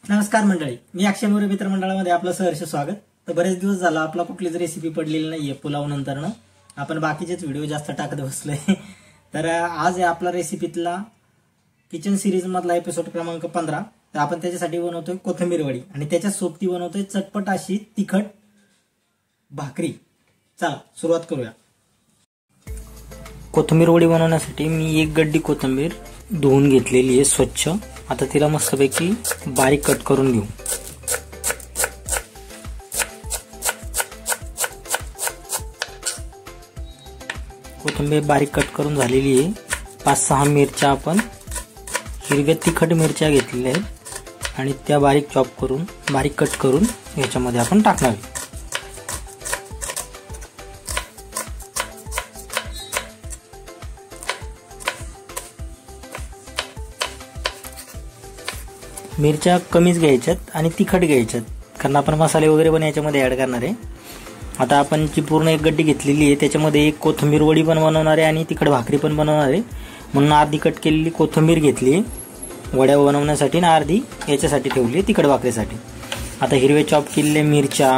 नमस्कार मंडळी, मी अक्षय मोरे मित्र मंडळामध्ये आपलं सहर्ष स्वागत। तर बरेच दिवस झाला आपला कुठलीच रेसिपी पडलेली नाहीये पुलाव नंतरनं। आपण बाकीचेच व्हिडिओ जास्त टाकत बसलोय। तर आज आहे आपला रेसिपीतला किचन सिरीज मधला एपिसोड क्रमांक 15। तर आपण त्याच्यासाठी बनवतोय कोथिंबीर वडी आणि त्याच्या सोबती बनवतोय चटपट अशी तिखट भाकरी। चला सुरुवात करूया। कोथिंबीर वडी बनवण्यासाठी मी एक गड्डी कोथिंबीर धुवून घेतलेली आहे स्वच्छ। आता तिला मस्तपैकी बारीक कट करून घेऊ। कोथिंबीर बारीक कट करून झालेली आहे। 5-6 मिरच्या आपण हिरव्या तिखट मिरच्या घेतलेल्या आहेत आणि त्या बारीक चॉप करून बारीक कट करून याच्यामध्ये आपण टाकणार आहे। मिरच्या कमीच घ्यायच्यात आणि तिखट घ्यायच्यात, कारण आपण मसाले वगैरे पण याच्यामध्ये ऍड करणार आहे। आता आपण जी पूर्ण एक गड्डी घेतलेली आहे त्याच्यामध्ये एक कोथिंबीर वडी पण बनवणार आहे आणि तिखट भाकरी पण बनवणार आहे, म्हणून अर्धी कट केलेली कोथिंबीर घेतली वड्या बनवण्यासाठी आणि अर्धी याच्यासाठी ठेवली तिखट भाकरीसाठी। आता हिरवे चॉप केलेले मिरच्या,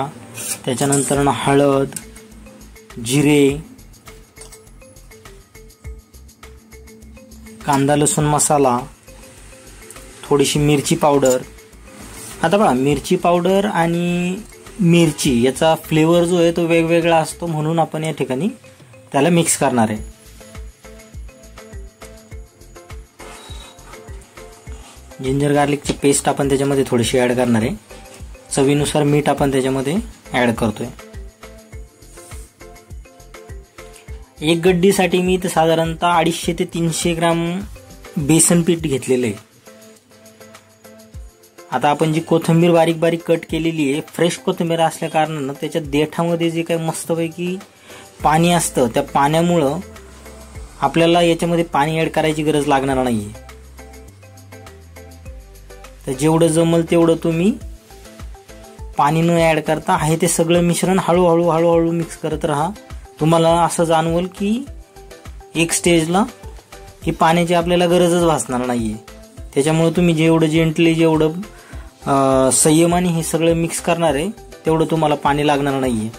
त्याच्यानंतर हळद, जिरे, कांदा लसूण मसाला, थोडीशी मिरची पावडर। आता बघा, मिरची पावडर आणि मिरची याचा फ्लेवर जो आहे तो वेगवेगळा असतो, म्हणून आपण या ठिकाणी त्याला मिक्स करणार आहे। जिंजर गार्लिकची पेस्ट आपण त्याच्यामध्ये थोडीशी ऍड करणार आहे। चवीनुसार मीठ आपण त्याच्यामध्ये ऍड करतोय। एक गड्डीसाठी मी तर साधारणतः 250 ते 300 ग्राम बेसन पीठ घेतलेलं आहे। आता आपण जी कोथिंबीर बारीक बारीक कट केलेली आहे, फ्रेश कोथिंबीर असल्या कारणानं त्याच्या देठामध्ये जे काही मस्तपैकी पाणी असतं, त्या पाण्यामुळं आपल्याला याच्यामध्ये पाणी ऍड करायची गरज लागणार नाहीये। तर जेवढं जमल तेवढं तुम्ही पाणी न ऍड करता आहे ते सगळं मिश्रण हळूहळू मिक्स करत राहा। तुम्हाला असं जाणवल की एक स्टेजला ही पाण्याची आपल्याला गरजच भासणार नाहीये। त्याच्यामुळे तुम्ही जेवढं जेंटली जेवढं संयमाने हे सगळं मिक्स करणार आहे तेवढं तुम्हाला पाणी लागणार नाहीये।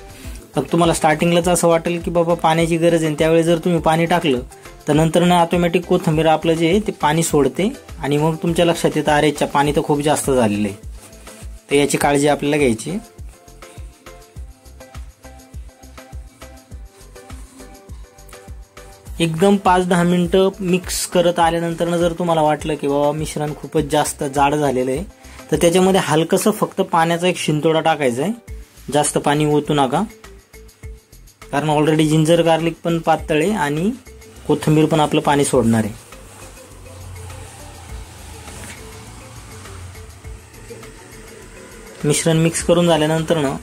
तर तुम्हाला स्टार्टिंगलाच असं वाटेल की बाबा पाण्याची गरज आहे, त्यावेळी जर तुम्ही पाणी टाकलं तर नंतर ना ऑटोमॅटिक कोथिंबीर आपलं जे ते पाणी सोडते आणि मग तुमच्या लक्षात येतं अरेच्या पाणी तर खूप जास्त झालेलं आहे। तर याची काळजी आपल्याला घ्यायची। एकदम 5-10 मिनिटं मिक्स करत आल्यानंतर जर तुम्हाला वाटलं की बाबा मिश्रण खूपच जास्त जाड झालेलं आहे तर त्याच्यामध्ये हलकसं फक्त पाण्याचा एक शिंतोडा टाकायचा आहे। जास्त पाणी ओतू नका, कारण ऑलरेडी जिंजर गार्लिक पण पातळ आहे आणि कोथिंबीर पण आपलं पाणी सोडणार आहे। मिश्रण मिक्स करून झाल्यानंतर ना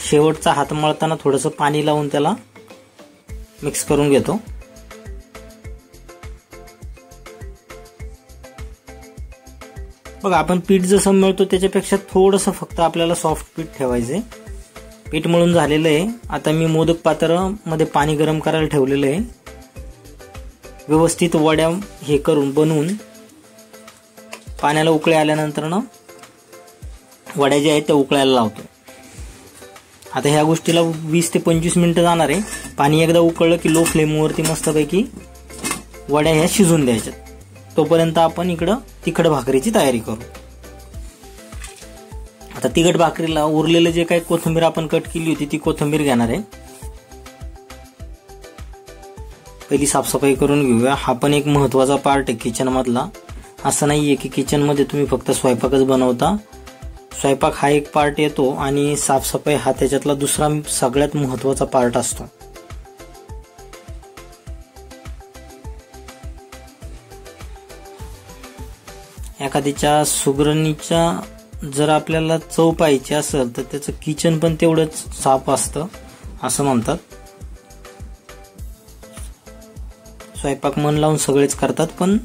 शेवटचा हात मळताना थोडंसं पाणी लावून त्याला मिक्स करून घेतो। बघा, आपण पीठ जसं मळतो त्याच्यापेक्षा थोडंसं फक्त आपल्याला सॉफ्ट पीठ ठेवायचंय। पीठ मळून झालेलं आहे। आता मी मोदक पात्रामध्ये पाणी गरम करायला ठेवलेलं आहे। व्यवस्थित वड्या हे करून बनवून पाण्याला उकळे आल्यानंतर ना वड्या ज्या आहेत त्या उकळायला लावतो। आता ह्या गोष्टीला 20 ते 25 मिनिटं जाणार आहे। पाणी एकदा उकळलं की लो फ्लेमवरती मस्तपैकी वड्या ह्या शिजून द्यायच्यात। तोपर्यंत आपण इकडं तिखट भाकरीची तयारी करू। आता तिखट भाकरीला उरलेलं जे काही कोथिंबीर आपण कट केली होती ती कोथिंबीर घेणार आहे। पहिली साफसफाई करून घेऊया। हा पण एक महत्वाचा पार्ट आहे किचन मधला। असं नाहीये की किचन मध्ये तुम्ही फक्त स्वयंपाकच बनवता, स्वयंपाक हा एक पार्ट येतो आणि साफसफाई हा त्याच्यातला दुसरा सगळ्यात महत्वाचा पार्ट असतो। एखाद्याच्या सुगरणीच्या जर आपल्याला चव पाहिजे असेल तर त्याचं किचन पण तेवढंच साफ असतं असं म्हणतात। स्वयंपाक मन लावून सगळेच करतात, पण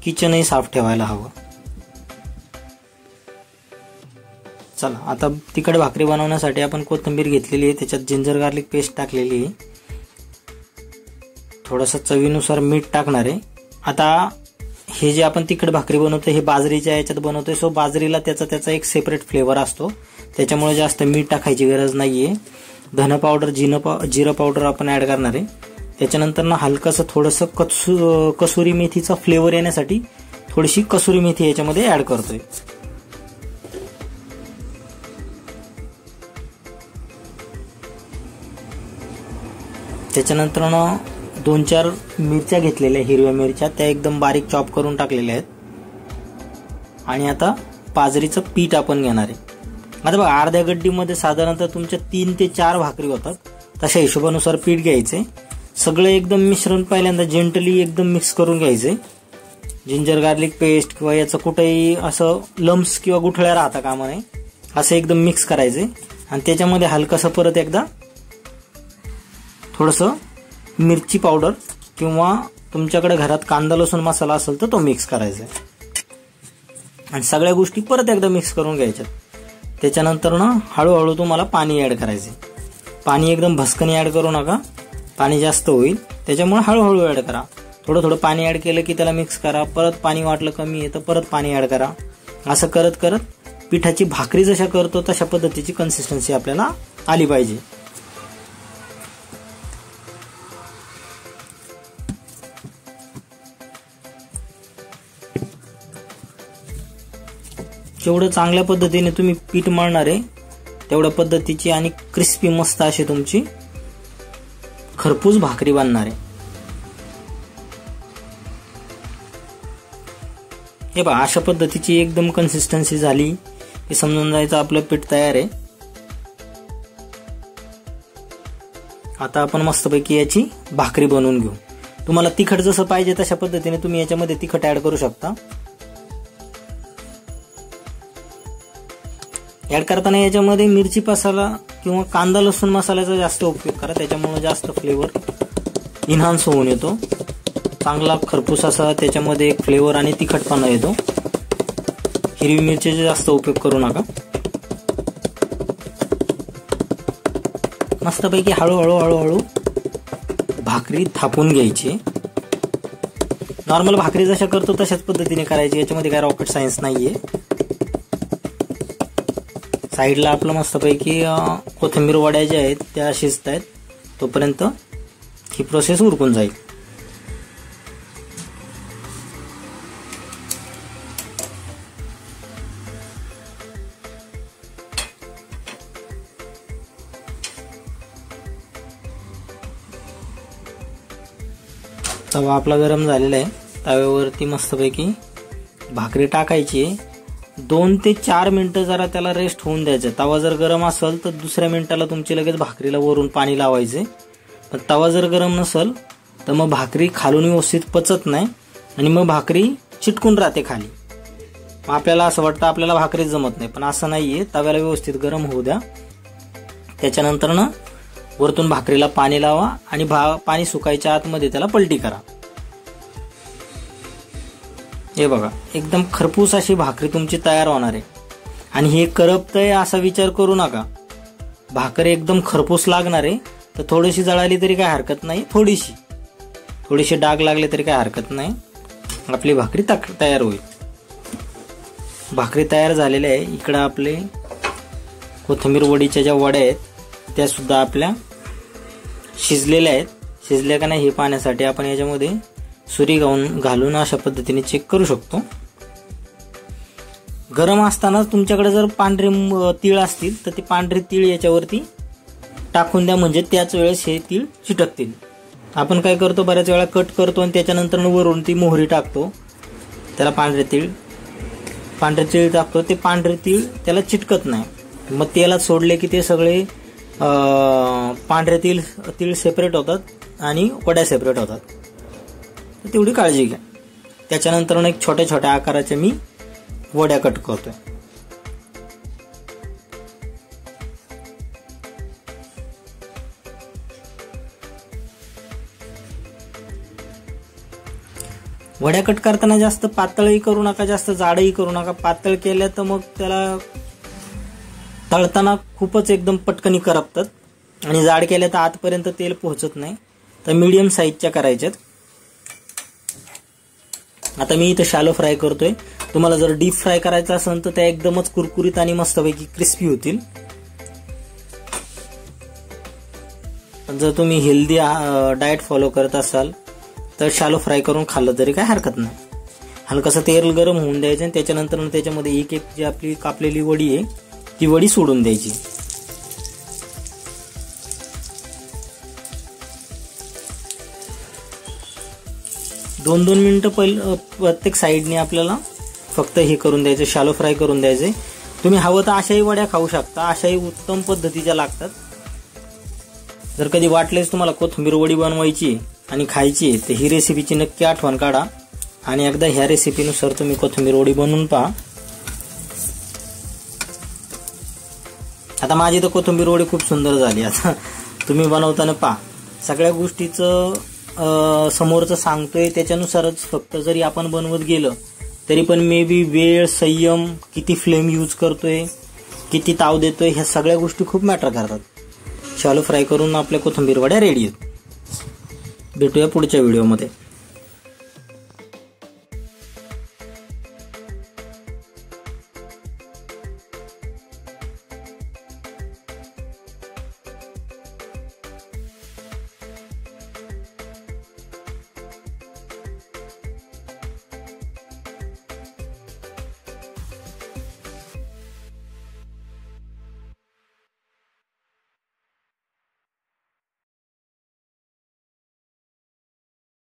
किचनही साफ ठेवायला हवं। चला, आता तिखट भाकरी बनवण्यासाठी आपण कोथिंबीर घेतलेली आहे, त्याच्यात जिंजर गार्लिक पेस्ट टाकलेली आहे, थोडंसं चवीनुसार मीठ टाकणार आहे। आता हे जे आपण तिखट भाकरी बनवतो हे बाजरीच्या याच्यात बनवतोय, सो बाजरीला त्याचा एक सेपरेट फ्लेवर असतो, त्याच्यामुळे जास्त मीठ टाकायची गरज नाहीये. धन पावडर, जिरं पावडर आपण ऍड करणार आहे. त्याच्यानंतर ना हलकंसं थोडंसं कसुरी मेथीचा फ्लेवर येण्यासाठी थोडीशी कसुरी मेथी याच्यामध्ये ऍड करतोय. त्याच्यानंतर ना 2-4 मिरच्या घेतलेल्या, हिरव्या मिरच्या, त्या एकदम बारीक चॉप करून टाकलेल्या आहेत. आणि आता बाजरीचं पीठ आपण घेणार आहे. आता बघा, अर्ध्या गड्डीमध्ये साधारणतः तुमच्या 3 ते 4 भाकरी होतात, तशा हिशोबानुसार पीठ घ्यायचे. सगळं एकदम मिश्रण पहिल्यांदा जेंटली एकदम मिक्स करून घ्यायचे. जिंजर गार्लिक पेस्ट किंवा याचं कुठेही असं लम्स किंवा गुठळ्या राहता कामा नये, असं एकदम मिक्स करायचे. आणि त्याच्यामध्ये हलकंसं परत एकदा थोडंसं मिरची पावडर किंवा तुमच्याकडे घरात कांदा लसूण मसाला असेल तर तो मिक्स करायचा आणि सगळ्या गोष्टी परत एकदा मिक्स करून घ्यायच्यात. त्याच्यानंतर ना हळूहळू तुम्हाला पाणी ऍड करायचे. पाणी एकदम भस्कनी ऍड करू नका, पाणी जास्त होईल, त्याच्यामुळे हळूहळू ऍड करा. थोडं पाणी ऍड केलं की त्याला मिक्स करा, परत पाणी वाटलं कमी आहे तर परत पाणी ऍड करा. असं करत करत पिठाची भाकरी जशा करतो तशा पद्धतीची कन्सिस्टन्सी आपल्याला आली पाहिजे. जेवढं चांगल्या पद्धतीने तुम्ही पीठ मळणार आहे तेवढ्या पद्धतीची आणि क्रिस्पी मस्त अशी तुमची खरपूस भाकरी बनणार आहे. हे पहा, अशा पद्धतीची एकदम कन्सिस्टन्सी झाली की समजून जायचं आपलं पीठ तयार आहे. आता आपण मस्तपैकी याची भाकरी बनवून घेऊ. तुम्हाला तिखट जसं पाहिजे तशा पद्धतीने तुम्ही याच्यामध्ये तिखट ऍड करू शकता. ऍड करताना याच्यामध्ये मिरची मसाला किंवा कांदा लसूण मसाल्याचा जास्त उपयोग करा, त्याच्यामुळे जास्त फ्लेवर इन्हान्स होऊन येतो. चांगला खरपूस असा त्याच्यामध्ये एक फ्लेवर आणि तिखटपणा येतो. हिरवी मिरचीचा जास्त उपयोग करू नका. मस्तपैकी हळूहळू भाकरी थापून घ्यायची. नॉर्मल भाकरी जशा करतो तशाच पद्धतीने करायची, याच्यामध्ये काय रॉकेट सायन्स नाहीये. साईडला आपलं मस्तपैकी कोथिंबीर वड्या ज्या आहेत त्या शिजत आहेत, तोपर्यंत ही प्रोसेस उरकून जाईल. तवा आपला गरम झालेला आहे. तव्यावरती मस्तपैकी भाकरी टाकायची. 2 ते 4 मिनिटं जरा त्याला रेस्ट होऊन द्यायचं. तवा जर गरम असेल तर दुसऱ्या मिनिटाला तुमची लगेच भाकरीला वरून पाणी लावायचे. पण तवा जर गरम नसेल तर मग भाकरी खालून व्यवस्थित पचत नाही आणि मग भाकरी चिटकून राहते खाली. मग आपल्याला असं वाटतं आपल्याला भाकरी जमत नाही, पण असं नाहीये. तव्याला व्यवस्थित गरम होऊ द्या. त्याच्यानंतर ना वरतून भाकरीला पाणी लावा आणि पाणी सुकायच्या आतमध्ये त्याला पलटी करा. हे बघा, एकदम खरपूस अशी भाकरी तुमची तयार होणार आहे. आणि हे करपतंय असा विचार करू नका. भाकरी एकदम खरपूस लागणार आहे, तर थोडीशी जळाली तरी काय हरकत नाही, थोडीशी डाग लागले तरी काय हरकत नाही. आपली भाकरी तयार होईल. भाकरी तयार झालेल्या आहे. इकडं आपले कोथिंबीर वडीच्या ज्या वड्या आहेत त्या सुद्धा आपल्या शिजलेल्या आहेत. शिजल्या का नाही हे पाहण्यासाठी आपण याच्यामध्ये सुरी घालून अशा पद्धतीने चेक करू शकतो. गरम असताना तुमच्याकडे जर पांढरे तीळ असतील तर ते पांढरे तीळ याच्यावरती टाकून द्या, म्हणजे त्याच वेळेस हे तीळ चिटकतील. आपण काय करतो, बऱ्याच वेळा कट करतो आणि त्याच्यानंतर वरून ती मोहरी टाकतो, त्याला पांढरे तीळ टाकतो. ते पांढरे तीळ त्याला चिटकत नाही. मग तेलात सोडले की ते सगळे पांढरे तीळ सेपरेट होतात आणि वड्या सेपरेट होतात. तेवढी काळजी घ्या. त्याच्यानंतर एक छोट्या छोट्या आकाराच्या मी वड्या कट करतोय. वड्या कट करताना जास्त पातळही करू नका, जास्त जाडही करू नका. पातळ केल्या तर मग त्याला तळताना खूपच एकदम पटकनी करपतात आणि जाड केल्या तर आतपर्यंत तेल पोहोचत नाही. तर मीडियम साईजच्या करायच्यात. आता मी इथं शॅलो फ्राय करतोय. तुम्हाला जर डीप फ्राय करायचं असेल तर त्या एकदमच कुरकुरीत आणि मस्तपैकी क्रिस्पी होतील. जर तुम्ही हेल्दी डाएट फॉलो करत असाल तर शॅलो फ्राय करून खाल्लं तरी काय हरकत नाही. हलकसं तेल गरम होऊन द्यायचं आणि त्याच्यानंतर त्याच्यामध्ये एक एक जी आपली कापलेली वडी आहे ती वडी सोडून द्यायची. दोन मिनिटं प्रत्येक साईडने आपल्याला फक्त हे करून द्यायचं, शॅलो फ्राय करून द्यायचे. तुम्ही हवं तर अशाही वड्या खाऊ शकता, अशाही उत्तम पद्धतीच्या लागतात. जर कधी वाटलेच तुम्हाला कोथिंबीर वडी बनवायची आणि खायची तर ही रेसिपीची नक्की आठवण काढा आणि एकदा ह्या रेसिपीनुसार तुम्ही कोथिंबीर वडी बनवून पहा. आता माझी तर कोथिंबीर वडी खूप सुंदर झाली. आता तुम्ही बनवताना पहा. सगळ्या गोष्टीचं समोरचं सांगतोय त्याच्यानुसारच फक्त जरी आपण बनवत गेलं तरी पण मे बी वेळ, संयम, किती फ्लेम यूज करतोय, किती ताव देतोय, ह्या सगळ्या गोष्टी खूप मॅटर करतात. शॅलो फ्राय करून आपल्या कोथिंबीर वड्या रेडी आहेत. भेटूया पुढच्या व्हिडिओमध्ये.